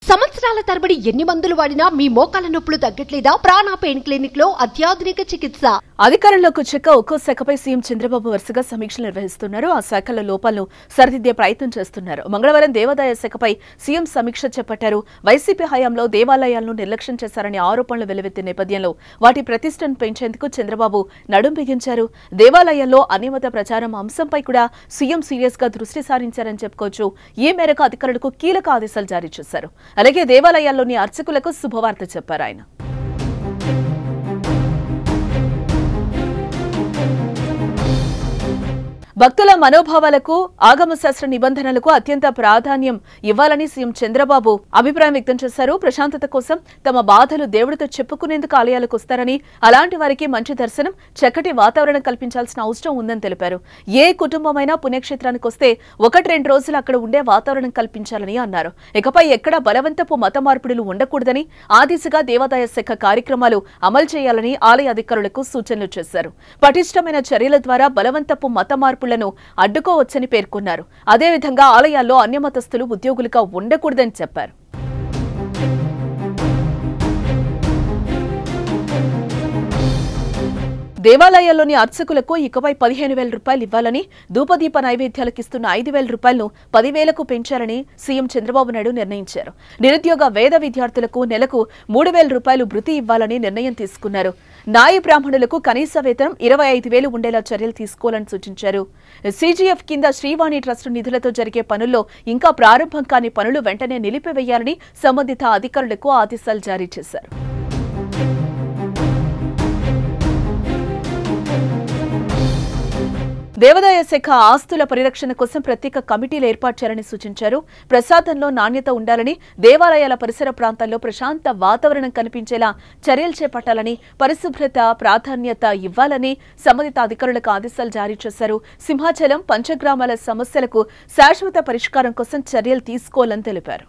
సంవత్సరాల తరబడి ఎన్ని మందులు వాడినా మీ మోకాల నొప్పులు తగ్గట్లేదా? ప్రాణ పెయిన్ క్లినిక్ లో అత్యాధునిక చికిత్స. అధికారంలోకి వచ్చాక ఒక్కో శాఖపై సీఎం చంద్రబాబు వరుసగా సమీక్షలు నిర్వహిస్తున్నారు. ఆ శాఖల లోపాలను సరిదిద్దే ప్రయత్నం చేస్తున్నారు. మంగళవారం దేవాదాయ శాఖపై సీఎం సమీక్ష చేపట్టారు. వైసీపీ హయాంలో దేవాలయాలను నిర్లక్ష్యం చేశారనే ఆరోపణలు వెలువెత్తిన నేపథ్యంలో వాటి ప్రతిష్టను పెంచేందుకు చంద్రబాబు నడుం బిగించారు. దేవాలయాల్లో అనియమిత ప్రచారం అంశంపై కూడా సీఎం సీరియస్ గా దృష్టి సారించారని చెప్పుకోవచ్చు. ఈ మేరకు అధికారులకు కీలక ఆదేశాలు జారీ చేశారు. అలాగే దేవాలయాల్లోని అర్చకులకు శుభవార్త చెప్పారు ఆయన. భక్తుల మనోభావాలకు ఆగమ శాస్త్ర నిబంధనలకు అత్యంత ప్రాధాన్యం ఇవ్వాలని సీఎం చంద్రబాబు అభిప్రాయం వ్యక్తం చేశారు. ప్రశాంతత కోసం తమ బాధలు దేవుడితో చెప్పుకునేందుకు ఆలయాలకు వస్తారని, అలాంటి వారికి మంచి దర్శనం, చక్కటి వాతావరణం కల్పించాల్సిన అవసరం ఉందని తెలిపారు. ఏ కుటుంబమైనా పుణ్యక్షేత్రానికి వస్తే 1-2 రోజులు అక్కడ ఉండే వాతావరణం కల్పించాలని అన్నారు. ఇకపై ఎక్కడా బలవంతపు మత మార్పిడులు ఉండకూడదని, ఆ దిశగా దేవాదాయ శాఖ కార్యక్రమాలు అమలు చేయాలని ఆలయ అధికారులకు సూచనలు చేశారు. పటిష్టమైన చర్యల ద్వారా బలవంతపు మత మార్పులను అడ్డుకోవచ్చని పేర్కొన్నారు. అదేవిధంగా ఆలయాల్లో అన్యమతస్థులు ఉద్యోగులుగా ఉండకూడదని చెప్పారు. దేవాలయాల్లోని అర్చకులకు ఇకపై 15,000 రూపాయలు ఇవ్వాలని, ధూపదీప నైవేద్యాలకు ఇస్తున్న 5,000 రూపాయలను 10,000కు పెంచాలని సీఎం చంద్రబాబు నాయుడు నిర్ణయించారు. నిరుద్యోగ వేద విద్యార్థులకు నెలకు 3,000 రూపాయలు భృతి ఇవ్వాలని నిర్ణయం తీసుకున్నారు. నాయి బ్రాహ్మణులకు కనీస వేతనం 25,000 ఉండేలా చర్యలు తీసుకోవాలని సూచించారు. సీజీఎఫ్ కింద శ్రీవాణి ట్రస్టు నిధులతో జరిగే పనుల్లో ఇంకా ప్రారంభం కాని పనులు వెంటనే నిలిపివేయాలని సంబంధిత అధికారులకు ఆదేశాలు జారీ చేశారు. దేవాదాయ శాఖ ఆస్తుల పరిరక్షణ కోసం ప్రత్యేక కమిటీలు ఏర్పాటు చేయాలని సూచించారు. ప్రసాదంలో నాణ్యత ఉండాలని, దేవాలయాల పరిసర ప్రాంతాల్లో ప్రశాంత వాతావరణం కనిపించేలా చర్యలు చేపట్టాలని, పరిశుభ్రత ప్రాధాన్యత ఇవ్వాలని సంబంధిత అధికారులకు ఆదేశాలు జారీ చేశారు. సింహాచలం, పంచగ్రామాల సమస్యలకు శాశ్వత పరిష్కారం కోసం చర్యలు తీసుకోవాలని తెలిపారు.